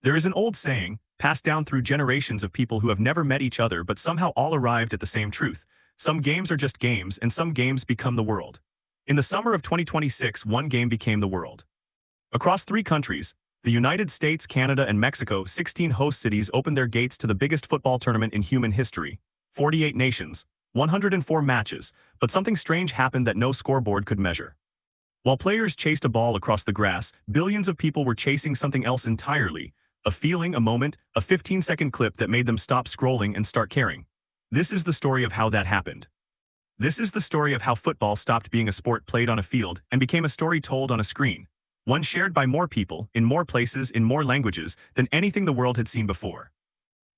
There is an old saying, passed down through generations of people who have never met each other but somehow all arrived at the same truth. Some games are just games and some games become the world. In the summer of 2026, one game became the world. Across 3 countries, the United States, Canada, and Mexico, 16 host cities opened their gates to the biggest football tournament in human history. 48 nations, 104 matches, but something strange happened that no scoreboard could measure. While players chased a ball across the grass, billions of people were chasing something else entirely. A feeling, a moment, a 15-second clip that made them stop scrolling and start caring. This is the story of how that happened. This is the story of how football stopped being a sport played on a field and became a story told on a screen. One shared by more people, in more places, in more languages, than anything the world had seen before.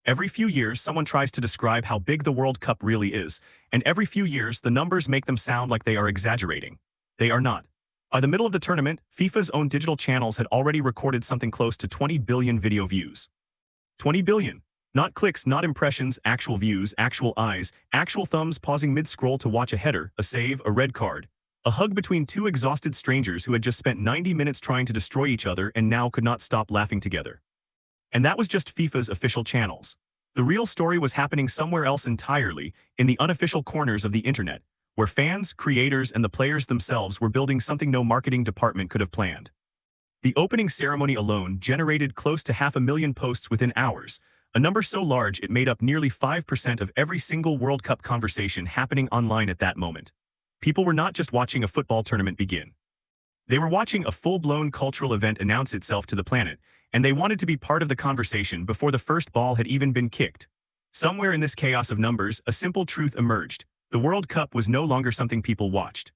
Every few years, someone tries to describe how big the World Cup really is, and every few years, the numbers make them sound like they are exaggerating. They are not. By the middle of the tournament, FIFA's own digital channels had already recorded something close to 20 billion video views. 20 billion. Not clicks, not impressions, actual views, actual eyes, actual thumbs pausing mid-scroll to watch a header, a save, a red card. A hug between 2 exhausted strangers who had just spent 90 minutes trying to destroy each other and now could not stop laughing together. And that was just FIFA's official channels. The real story was happening somewhere else entirely, in the unofficial corners of the internet, where fans, creators, and the players themselves were building something no marketing department could have planned. The opening ceremony alone generated close to 500,000 posts within hours, a number so large it made up nearly 5% of every single World Cup conversation happening online at that moment. People were not just watching a football tournament begin. They were watching a full-blown cultural event announce itself to the planet, and they wanted to be part of the conversation before the first ball had even been kicked. Somewhere in this chaos of numbers, a simple truth emerged. The World Cup was no longer something people watched.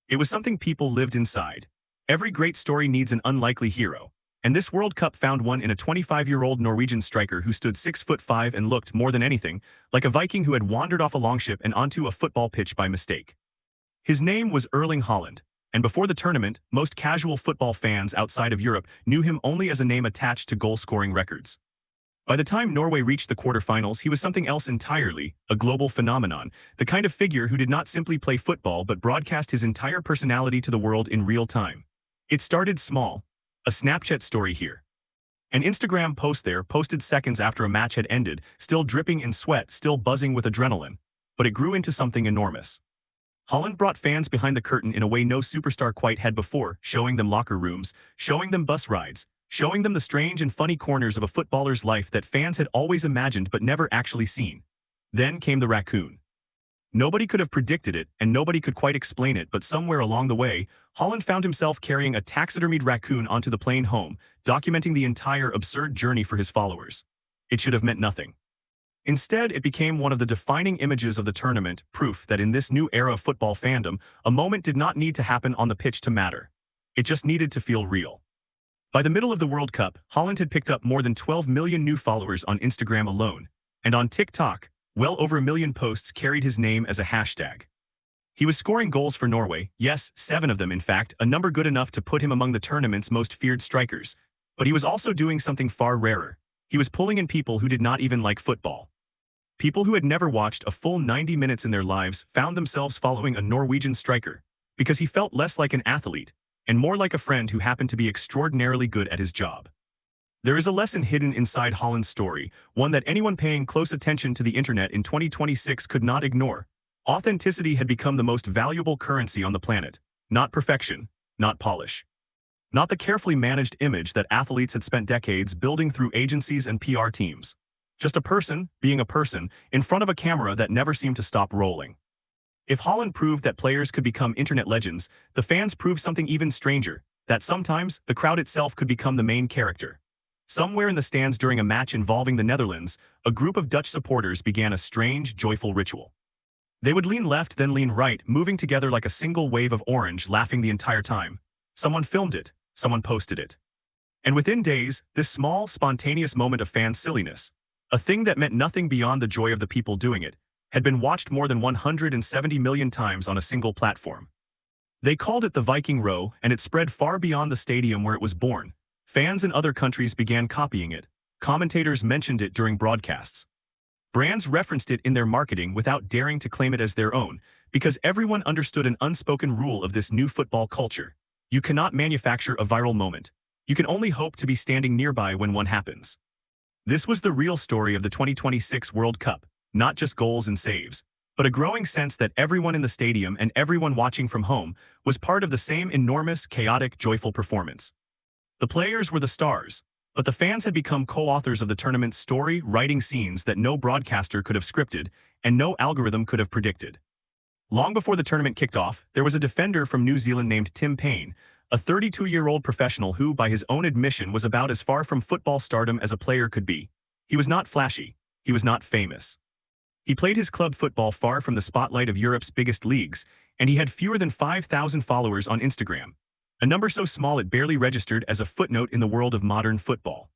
It was something people lived inside. Every great story needs an unlikely hero, and this World Cup found one in a 25-year-old Norwegian striker who stood 6'5" and looked, more than anything, like a Viking who had wandered off a longship and onto a football pitch by mistake. His name was Erling Haaland, and before the tournament, most casual football fans outside of Europe knew him only as a name attached to goal-scoring records. By the time Norway reached the quarterfinals, he was something else entirely, a global phenomenon, the kind of figure who did not simply play football but broadcast his entire personality to the world in real time. It started small, a Snapchat story here. An Instagram post there, posted seconds after a match had ended, still dripping in sweat, still buzzing with adrenaline. But it grew into something enormous. Haaland brought fans behind the curtain in a way no superstar quite had before, showing them locker rooms, showing them bus rides, showing them the strange and funny corners of a footballer's life that fans had always imagined but never actually seen. Then came the Raccoon. Nobody could have predicted it, and nobody could quite explain it, but somewhere along the way, Haaland found himself carrying a taxidermied raccoon onto the plane home, documenting the entire absurd journey for his followers. It should have meant nothing. Instead, it became one of the defining images of the tournament, proof that in this new era of football fandom, a moment did not need to happen on the pitch to matter. It just needed to feel real. By the middle of the World Cup, Haaland had picked up more than 12 million new followers on Instagram alone, and on TikTok, well over 1 million posts carried his name as a hashtag. He was scoring goals for Norway, yes, 7 of them in fact, a number good enough to put him among the tournament's most feared strikers. But he was also doing something far rarer. He was pulling in people who did not even like football. People who had never watched a full 90 minutes in their lives found themselves following a Norwegian striker, because he felt less like an athlete, and more like a friend who happened to be extraordinarily good at his job. There is a lesson hidden inside Haaland's story, one that anyone paying close attention to the internet in 2026 could not ignore. Authenticity had become the most valuable currency on the planet. Not perfection, not polish. Not the carefully managed image that athletes had spent decades building through agencies and PR teams. Just a person, being a person, in front of a camera that never seemed to stop rolling. If Haaland proved that players could become internet legends, the fans proved something even stranger, that sometimes the crowd itself could become the main character. Somewhere in the stands during a match involving the Netherlands, a group of Dutch supporters began a strange, joyful ritual. They would lean left, then lean right, moving together like a single wave of orange, laughing the entire time. Someone filmed it, someone posted it. And within days, this small, spontaneous moment of fan silliness, a thing that meant nothing beyond the joy of the people doing it, had been watched more than 170 million times on a single platform. They called it the Viking Row, and it spread far beyond the stadium where it was born. Fans in other countries began copying it. Commentators mentioned it during broadcasts. Brands referenced it in their marketing without daring to claim it as their own, because everyone understood an unspoken rule of this new football culture. You cannot manufacture a viral moment. You can only hope to be standing nearby when one happens. This was the real story of the 2026 World Cup, not just goals and saves, but a growing sense that everyone in the stadium and everyone watching from home was part of the same enormous, chaotic, joyful performance. The players were the stars, but the fans had become co-authors of the tournament's story, writing scenes that no broadcaster could have scripted and no algorithm could have predicted. Long before the tournament kicked off, there was a defender from New Zealand named Tim Payne, a 32-year-old professional who, by his own admission, was about as far from football stardom as a player could be. He was not flashy. He was not famous. He played his club football far from the spotlight of Europe's biggest leagues, and he had fewer than 5,000 followers on Instagram, a number so small it barely registered as a footnote in the world of modern football.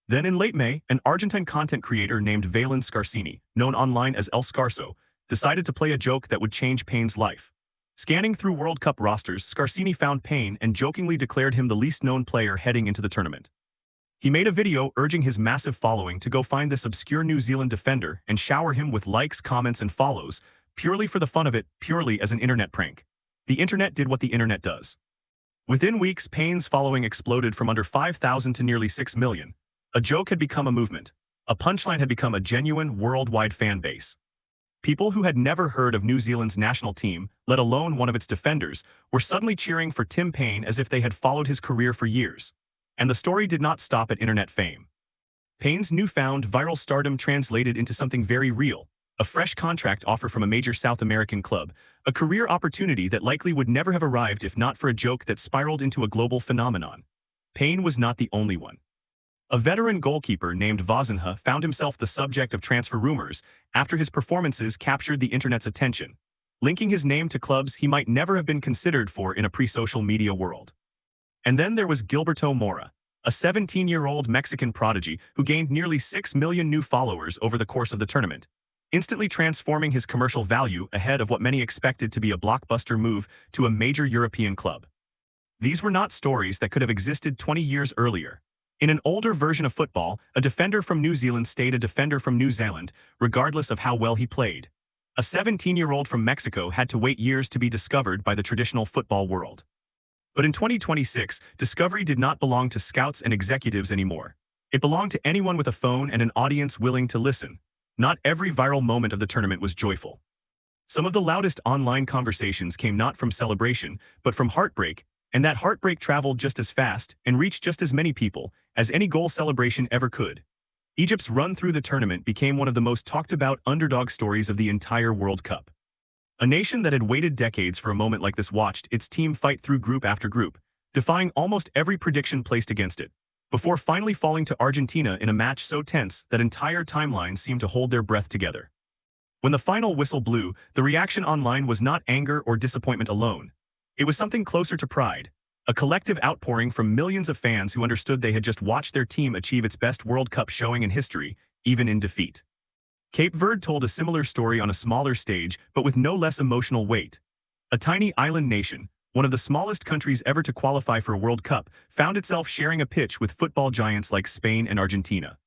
Then in late May, an Argentine content creator named Valentin Scarsini, known online as El Scarso, decided to play a joke that would change Payne's life. Scanning through World Cup rosters, Scarsini found Payne and jokingly declared him the least-known player heading into the tournament. He made a video urging his massive following to go find this obscure New Zealand defender and shower him with likes, comments, and follows, purely for the fun of it, purely as an internet prank. The internet did what the internet does. Within weeks, Payne's following exploded from under 5,000 to nearly 6 million. A joke had become a movement. A punchline had become a genuine, worldwide fan base. People who had never heard of New Zealand's national team, let alone one of its defenders, were suddenly cheering for Tim Payne as if they had followed his career for years. And the story did not stop at internet fame. Payne's newfound viral stardom translated into something very real, a fresh contract offer from a major South American club, a career opportunity that likely would never have arrived if not for a joke that spiraled into a global phenomenon. Payne was not the only one. A veteran goalkeeper named Vozinha found himself the subject of transfer rumors after his performances captured the internet's attention, linking his name to clubs he might never have been considered for in a pre-social media world. And then there was Gilberto Mora, a 17-year-old Mexican prodigy who gained nearly 6 million new followers over the course of the tournament, instantly transforming his commercial value ahead of what many expected to be a blockbuster move to a major European club. These were not stories that could have existed 20 years earlier. In an older version of football, a defender from New Zealand stayed a defender from New Zealand, regardless of how well he played. A 17-year-old from Mexico had to wait years to be discovered by the traditional football world. But in 2026, discovery did not belong to scouts and executives anymore. It belonged to anyone with a phone and an audience willing to listen. Not every viral moment of the tournament was joyful. Some of the loudest online conversations came not from celebration, but from heartbreak, and that heartbreak traveled just as fast and reached just as many people as any goal celebration ever could. Egypt's run through the tournament became one of the most talked about underdog stories of the entire World Cup. A nation that had waited decades for a moment like this watched its team fight through group after group, defying almost every prediction placed against it, before finally falling to Argentina in a match so tense that entire timelines seemed to hold their breath together. When the final whistle blew, the reaction online was not anger or disappointment alone. It was something closer to pride, a collective outpouring from millions of fans who understood they had just watched their team achieve its best World Cup showing in history, even in defeat. Cape Verde told a similar story on a smaller stage, but with no less emotional weight. A tiny island nation, one of the smallest countries ever to qualify for a World Cup, found itself sharing a pitch with football giants like Spain and Argentina.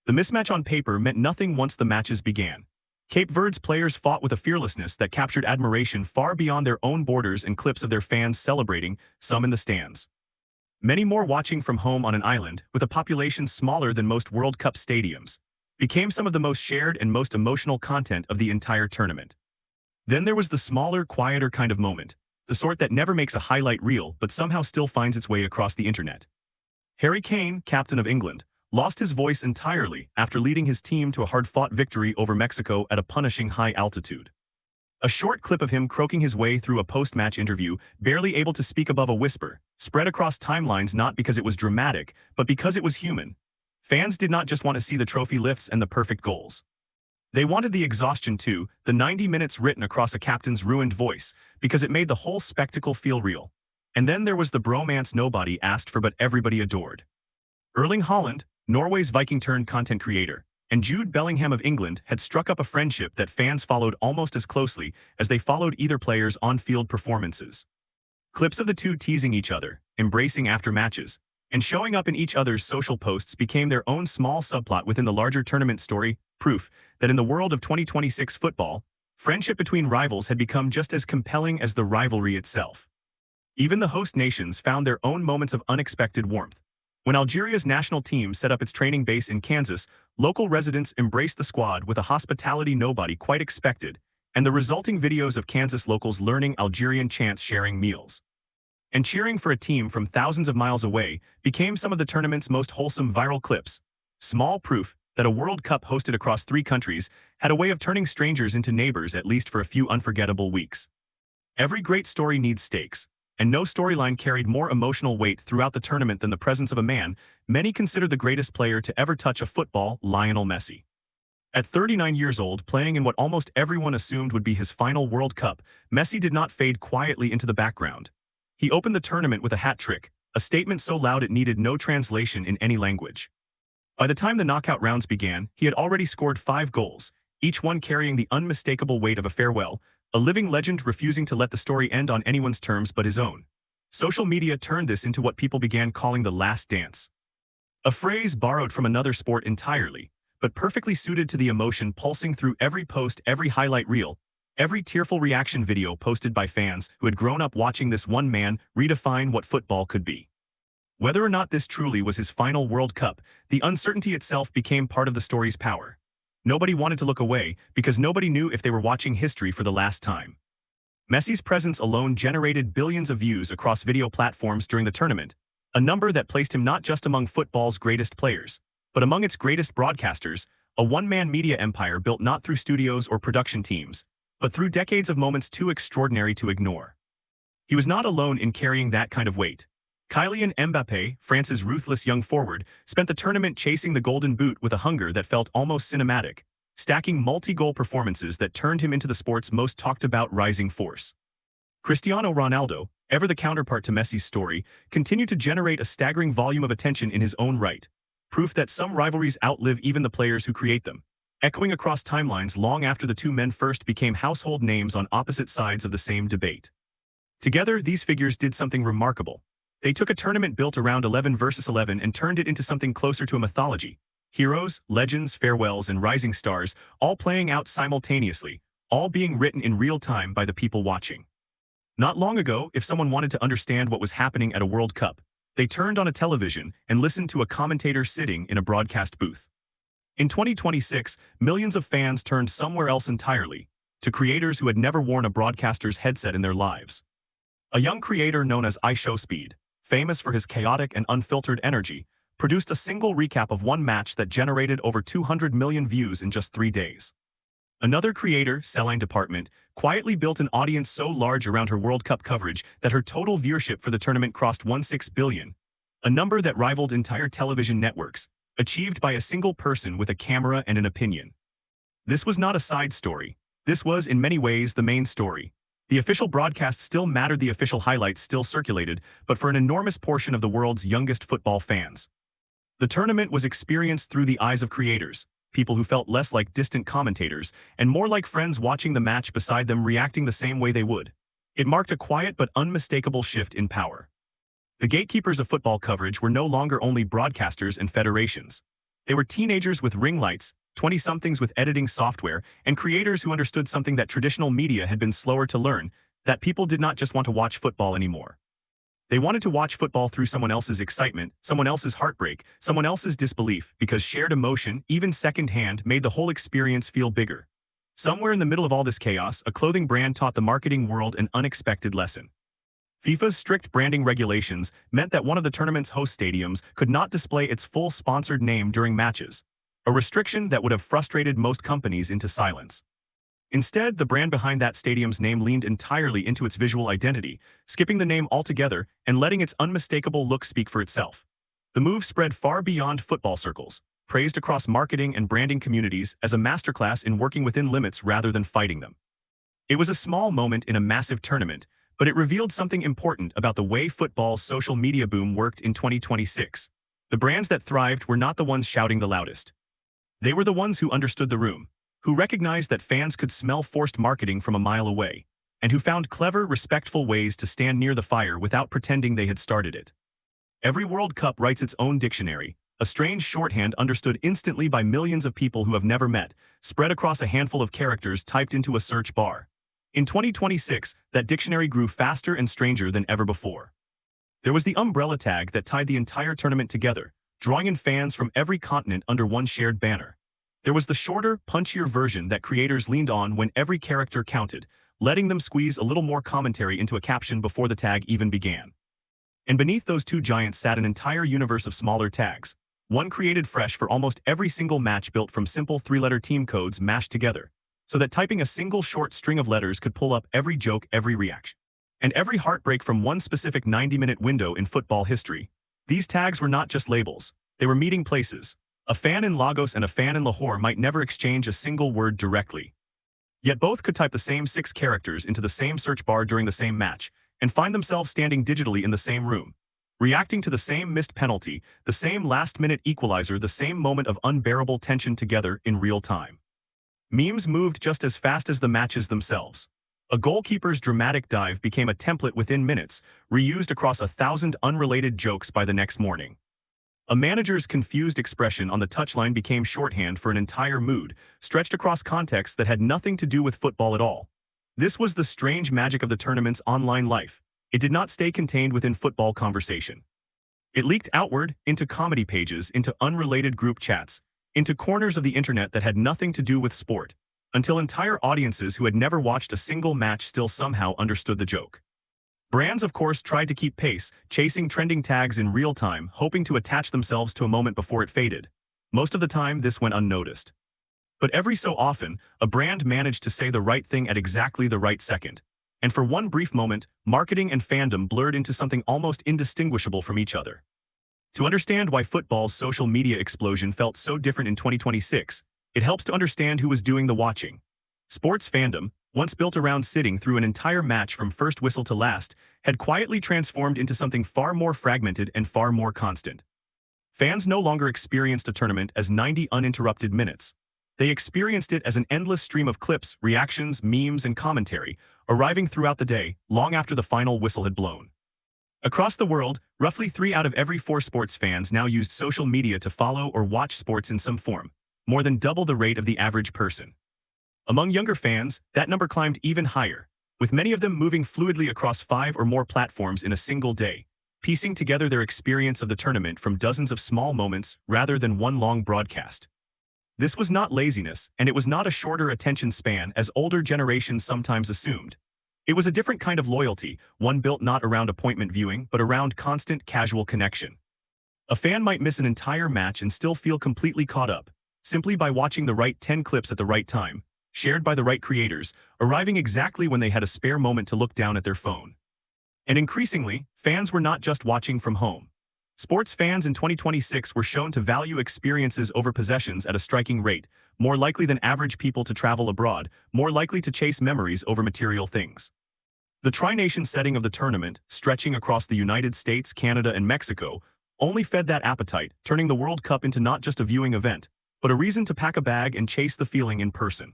The mismatch on paper meant nothing once the matches began. Cape Verde's players fought with a fearlessness that captured admiration far beyond their own borders, and clips of their fans celebrating, some in the stands. Many more watching from home on an island, with a population smaller than most World Cup stadiums, became some of the most shared and most emotional content of the entire tournament. Then there was the smaller, quieter kind of moment, the sort that never makes a highlight reel but somehow still finds its way across the internet. Harry Kane, captain of England, lost his voice entirely after leading his team to a hard-fought victory over Mexico at a punishing high altitude. A short clip of him croaking his way through a post-match interview, barely able to speak above a whisper, spread across timelines not because it was dramatic, but because it was human. Fans did not just want to see the trophy lifts and the perfect goals. They wanted the exhaustion too, the 90 minutes written across a captain's ruined voice, because it made the whole spectacle feel real. And then there was the bromance nobody asked for but everybody adored. Erling Haaland, Norway's Viking-turned-content creator, and Jude Bellingham of England had struck up a friendship that fans followed almost as closely as they followed either player's on-field performances. Clips of the two teasing each other, embracing after matches, and showing up in each other's social posts became their own small subplot within the larger tournament story, proof that in the world of 2026 football, friendship between rivals had become just as compelling as the rivalry itself. Even the host nations found their own moments of unexpected warmth. When Algeria's national team set up its training base in Kansas, local residents embraced the squad with a hospitality nobody quite expected, and the resulting videos of Kansas locals learning Algerian chants, sharing meals, and cheering for a team from thousands of miles away became some of the tournament's most wholesome viral clips. Small proof that a World Cup hosted across 3 countries had a way of turning strangers into neighbors, at least for a few unforgettable weeks. Every great story needs stakes, and no storyline carried more emotional weight throughout the tournament than the presence of a man many consider the greatest player to ever touch a football, Lionel Messi. At 39 years old, playing in what almost everyone assumed would be his final World Cup, Messi did not fade quietly into the background. He opened the tournament with a hat trick, a statement so loud it needed no translation in any language. By the time the knockout rounds began, he had already scored 5 goals, each one carrying the unmistakable weight of a farewell, a living legend refusing to let the story end on anyone's terms but his own. Social media turned this into what people began calling the last dance. A phrase borrowed from another sport entirely, but perfectly suited to the emotion pulsing through every post, every highlight reel, every tearful reaction video posted by fans who had grown up watching this one man redefine what football could be. Whether or not this truly was his final World Cup, the uncertainty itself became part of the story's power. Nobody wanted to look away because nobody knew if they were watching history for the last time. Messi's presence alone generated billions of views across video platforms during the tournament, a number that placed him not just among football's greatest players, but among its greatest broadcasters, a one-man media empire built not through studios or production teams, but through decades of moments too extraordinary to ignore. He was not alone in carrying that kind of weight. Kylian Mbappé, France's ruthless young forward, spent the tournament chasing the golden boot with a hunger that felt almost cinematic, stacking multi-goal performances that turned him into the sport's most talked-about rising force. Cristiano Ronaldo, ever the counterpart to Messi's story, continued to generate a staggering volume of attention in his own right, proof that some rivalries outlive even the players who create them, echoing across timelines long after the two men first became household names on opposite sides of the same debate. Together, these figures did something remarkable. They took a tournament built around 11 versus 11 and turned it into something closer to a mythology. Heroes, legends, farewells, and rising stars, all playing out simultaneously, all being written in real time by the people watching. Not long ago, if someone wanted to understand what was happening at a World Cup, they turned on a television and listened to a commentator sitting in a broadcast booth. In 2026, millions of fans turned somewhere else entirely, to creators who had never worn a broadcaster's headset in their lives. A young creator known as iShowSpeed, famous for his chaotic and unfiltered energy, produced a single recap of one match that generated over 200 million views in just 3 days. Another creator, Celine Department, quietly built an audience so large around her World Cup coverage that her total viewership for the tournament crossed 16 billion, a number that rivaled entire television networks, achieved by a single person with a camera and an opinion. This was not a side story. This was, in many ways, the main story. The official broadcast still mattered, the official highlights still circulated, but for an enormous portion of the world's youngest football fans. The tournament was experienced through the eyes of creators, people who felt less like distant commentators and more like friends watching the match beside them, reacting the same way they would. It marked a quiet but unmistakable shift in power. The gatekeepers of football coverage were no longer only broadcasters and federations. They were teenagers with ring lights, 20-somethings with editing software, and creators who understood something that traditional media had been slower to learn, that people did not just want to watch football anymore. They wanted to watch football through someone else's excitement, someone else's heartbreak, someone else's disbelief, because shared emotion, even secondhand, made the whole experience feel bigger. Somewhere in the middle of all this chaos, a clothing brand taught the marketing world an unexpected lesson. FIFA's strict branding regulations meant that one of the tournament's host stadiums could not display its full sponsored name during matches, a restriction that would have frustrated most companies into silence. Instead, the brand behind that stadium's name leaned entirely into its visual identity, skipping the name altogether and letting its unmistakable look speak for itself. The move spread far beyond football circles, praised across marketing and branding communities as a masterclass in working within limits rather than fighting them. It was a small moment in a massive tournament, but it revealed something important about the way football's social media boom worked in 2026. The brands that thrived were not the ones shouting the loudest. They were the ones who understood the room, who recognized that fans could smell forced marketing from a mile away, and who found clever, respectful ways to stand near the fire without pretending they had started it. Every World Cup writes its own dictionary, a strange shorthand understood instantly by millions of people who have never met, spread across a handful of characters typed into a search bar. In 2026, that dictionary grew faster and stranger than ever before. There was the umbrella tag that tied the entire tournament together, drawing in fans from every continent under one shared banner. There was the shorter, punchier version that creators leaned on when every character counted, letting them squeeze a little more commentary into a caption before the tag even began. And beneath those two giants sat an entire universe of smaller tags, one created fresh for almost every single match built from simple three-letter team codes mashed together, so that typing a single short string of letters could pull up every joke, every reaction, and every heartbreak from one specific 90-minute window in football history. These tags were not just labels, they were meeting places. A fan in Lagos and a fan in Lahore might never exchange a single word directly. Yet both could type the same 6 characters into the same search bar during the same match, and find themselves standing digitally in the same room, reacting to the same missed penalty, the same last-minute equalizer, the same moment of unbearable tension together in real time. Memes moved just as fast as the matches themselves. A goalkeeper's dramatic dive became a template within minutes, reused across 1,000 unrelated jokes by the next morning. A manager's confused expression on the touchline became shorthand for an entire mood, stretched across contexts that had nothing to do with football at all. This was the strange magic of the tournament's online life. It did not stay contained within football conversation. It leaked outward, into comedy pages, into unrelated group chats, into corners of the internet that had nothing to do with sport, until entire audiences who had never watched a single match still somehow understood the joke. Brands, of course, tried to keep pace, chasing trending tags in real time, hoping to attach themselves to a moment before it faded. Most of the time, this went unnoticed. But every so often, a brand managed to say the right thing at exactly the right second. And for one brief moment, marketing and fandom blurred into something almost indistinguishable from each other. To understand why football's social media explosion felt so different in 2026, it helps to understand who was doing the watching. Sports fandom, once built around sitting through an entire match from first whistle to last, had quietly transformed into something far more fragmented and far more constant. Fans no longer experienced a tournament as 90 uninterrupted minutes. They experienced it as an endless stream of clips, reactions, memes, and commentary, arriving throughout the day, long after the final whistle had blown. Across the world, roughly 3 out of every 4 sports fans now used social media to follow or watch sports in some form, more than double the rate of the average person. Among younger fans, that number climbed even higher, with many of them moving fluidly across 5 or more platforms in a single day, piecing together their experience of the tournament from dozens of small moments rather than one long broadcast. This was not laziness, and it was not a shorter attention span as older generations sometimes assumed. It was a different kind of loyalty, one built not around appointment viewing but around constant, casual connection. A fan might miss an entire match and still feel completely caught up, simply by watching the right 10 clips at the right time, shared by the right creators, arriving exactly when they had a spare moment to look down at their phone. And increasingly, fans were not just watching from home. Sports fans in 2026 were shown to value experiences over possessions at a striking rate, more likely than average people to travel abroad, more likely to chase memories over material things. The tri-nation setting of the tournament, stretching across the United States, Canada, and Mexico, only fed that appetite, turning the World Cup into not just a viewing event, but a reason to pack a bag and chase the feeling in person.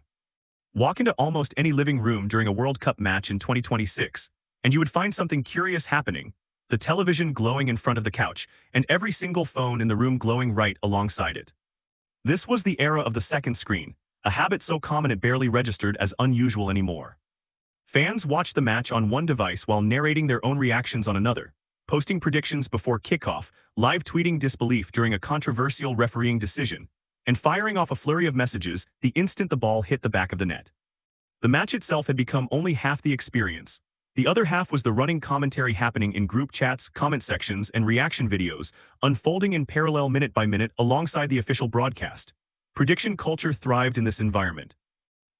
Walk into almost any living room during a World Cup match in 2026, and you would find something curious happening, the television glowing in front of the couch, and every single phone in the room glowing right alongside it. This was the era of the second screen, a habit so common it barely registered as unusual anymore. Fans watched the match on one device while narrating their own reactions on another, posting predictions before kickoff, live tweeting disbelief during a controversial refereeing decision, and firing off a flurry of messages the instant the ball hit the back of the net. The match itself had become only half the experience. The other half was the running commentary happening in group chats, comment sections, and reaction videos, unfolding in parallel minute by minute alongside the official broadcast. Prediction culture thrived in this environment.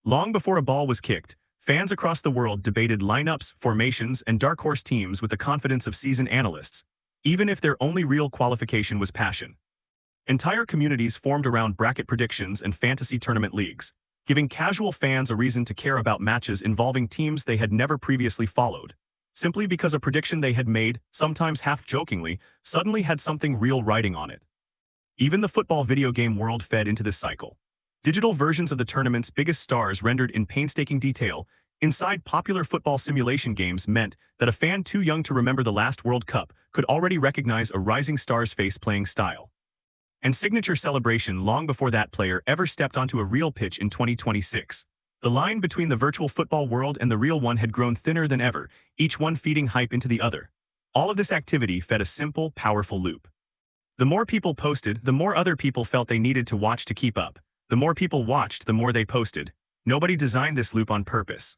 Long before a ball was kicked, fans across the world debated lineups, formations, and dark horse teams with the confidence of seasoned analysts, even if their only real qualification was passion. Entire communities formed around bracket predictions and fantasy tournament leagues, giving casual fans a reason to care about matches involving teams they had never previously followed, simply because a prediction they had made, sometimes half-jokingly, suddenly had something real writing on it. Even the football video game world fed into this cycle. Digital versions of the tournament's biggest stars rendered in painstaking detail inside popular football simulation games meant that a fan too young to remember the last World Cup could already recognize a rising star's face playing style and signature celebration long before that player ever stepped onto a real pitch in 2026. The line between the virtual football world and the real one had grown thinner than ever, each one feeding hype into the other. All of this activity fed a simple, powerful loop. The more people posted, the more other people felt they needed to watch to keep up. The more people watched, the more they posted. Nobody designed this loop on purpose.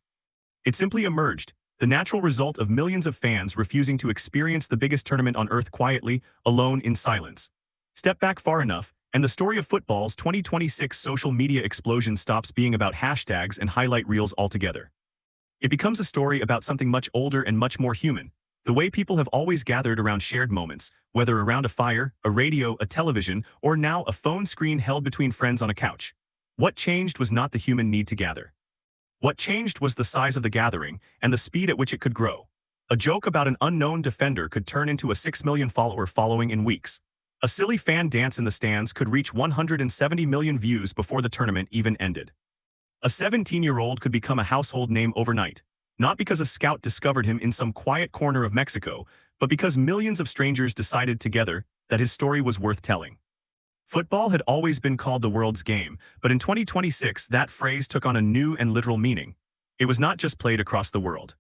It simply emerged, the natural result of millions of fans refusing to experience the biggest tournament on Earth quietly, alone in silence. Step back far enough, and the story of football's 2026 social media explosion stops being about hashtags and highlight reels altogether. It becomes a story about something much older and much more human. The way people have always gathered around shared moments, whether around a fire, a radio, a television, or now a phone screen held between friends on a couch. What changed was not the human need to gather. What changed was the size of the gathering and the speed at which it could grow. A joke about an unknown defender could turn into a 6 million follower following in weeks. A silly fan dance in the stands could reach 170 million views before the tournament even ended. A 17-year-old could become a household name overnight, not because a scout discovered him in some quiet corner of Mexico, but because millions of strangers decided together that his story was worth telling. Football had always been called the world's game, but in 2026 that phrase took on a new and literal meaning. It was not just played across the world.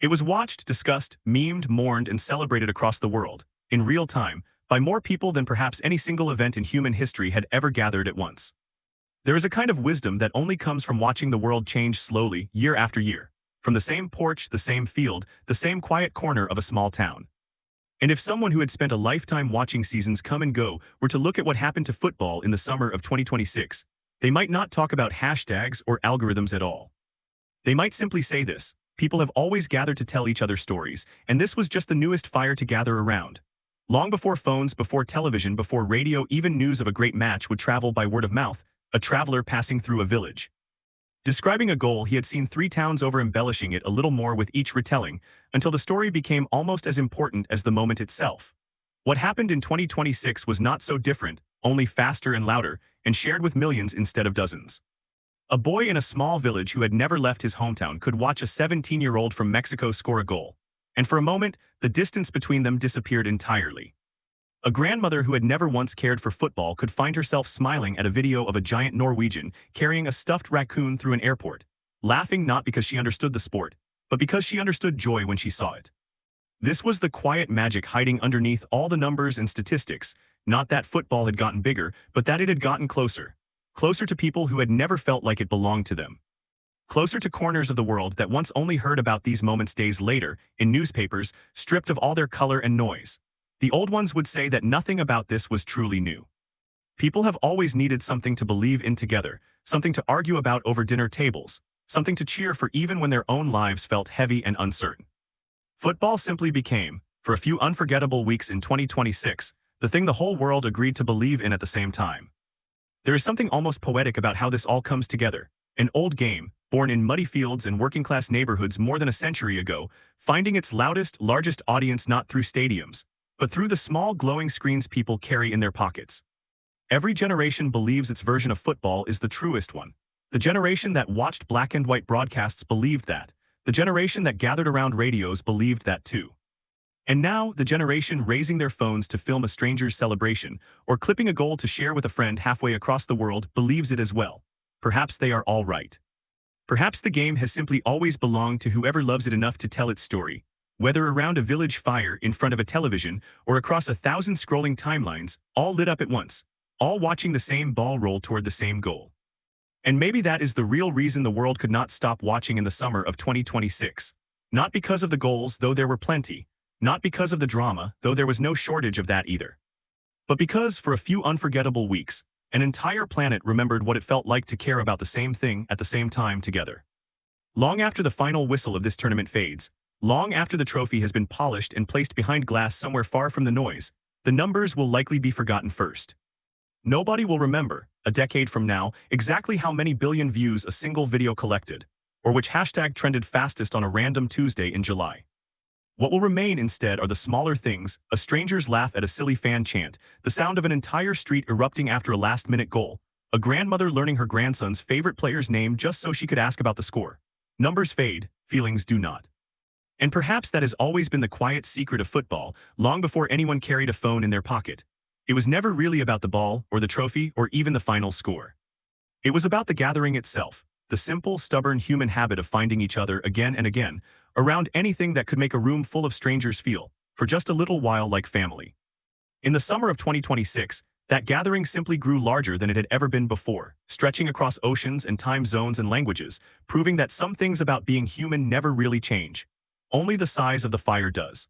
It was watched, discussed, memed, mourned, and celebrated across the world, in real time, by more people than perhaps any single event in human history had ever gathered at once. There is a kind of wisdom that only comes from watching the world change slowly, year after year, from the same porch, the same field, the same quiet corner of a small town. And if someone who had spent a lifetime watching seasons come and go were to look at what happened to football in the summer of 2026, they might not talk about hashtags or algorithms at all. They might simply say this: people have always gathered to tell each other stories, and this was just the newest fire to gather around. Long before phones, before television, before radio, even news of a great match would travel by word of mouth, a traveler passing through a village. Describing a goal, he had seen 3 towns over, embellishing it a little more with each retelling, until the story became almost as important as the moment itself. What happened in 2026 was not so different, only faster and louder, and shared with millions instead of dozens. A boy in a small village who had never left his hometown could watch a 17-year-old from Mexico score a goal. And for a moment, the distance between them disappeared entirely. A grandmother who had never once cared for football could find herself smiling at a video of a giant Norwegian carrying a stuffed raccoon through an airport, laughing not because she understood the sport, but because she understood joy when she saw it. This was the quiet magic hiding underneath all the numbers and statistics, not that football had gotten bigger, but that it had gotten closer. Closer to people who had never felt like it belonged to them. Closer to corners of the world that once only heard about these moments days later, in newspapers, stripped of all their color and noise. The old ones would say that nothing about this was truly new. People have always needed something to believe in together, something to argue about over dinner tables, something to cheer for even when their own lives felt heavy and uncertain. Football simply became, for a few unforgettable weeks in 2026, the thing the whole world agreed to believe in at the same time. There is something almost poetic about how this all comes together. An old game, born in muddy fields and working-class neighborhoods more than a century ago, finding its loudest, largest audience not through stadiums, but through the small glowing screens people carry in their pockets. Every generation believes its version of football is the truest one. The generation that watched black and white broadcasts believed that. The generation that gathered around radios believed that too. And now, the generation raising their phones to film a stranger's celebration, or clipping a goal to share with a friend halfway across the world, believes it as well. Perhaps they are all right. Perhaps the game has simply always belonged to whoever loves it enough to tell its story, whether around a village fire, in front of a television, or across 1,000 scrolling timelines, all lit up at once, all watching the same ball roll toward the same goal. And maybe that is the real reason the world could not stop watching in the summer of 2026. Not because of the goals, though there were plenty, not because of the drama, though there was no shortage of that either. But because, for a few unforgettable weeks, an entire planet remembered what it felt like to care about the same thing at the same time together. Long after the final whistle of this tournament fades, long after the trophy has been polished and placed behind glass somewhere far from the noise, the numbers will likely be forgotten first. Nobody will remember, a decade from now, exactly how many billion views a single video collected, or which hashtag trended fastest on a random Tuesday in July. What will remain instead are the smaller things: a stranger's laugh at a silly fan chant, the sound of an entire street erupting after a last-minute goal, a grandmother learning her grandson's favorite player's name just so she could ask about the score. Numbers fade, feelings do not. And perhaps that has always been the quiet secret of football, long before anyone carried a phone in their pocket. It was never really about the ball, or the trophy, or even the final score. It was about the gathering itself, the simple, stubborn human habit of finding each other again and again, around anything that could make a room full of strangers feel, for just a little while, like family. In the summer of 2026, that gathering simply grew larger than it had ever been before, stretching across oceans and time zones and languages, proving that some things about being human never really change. Only the size of the fire does.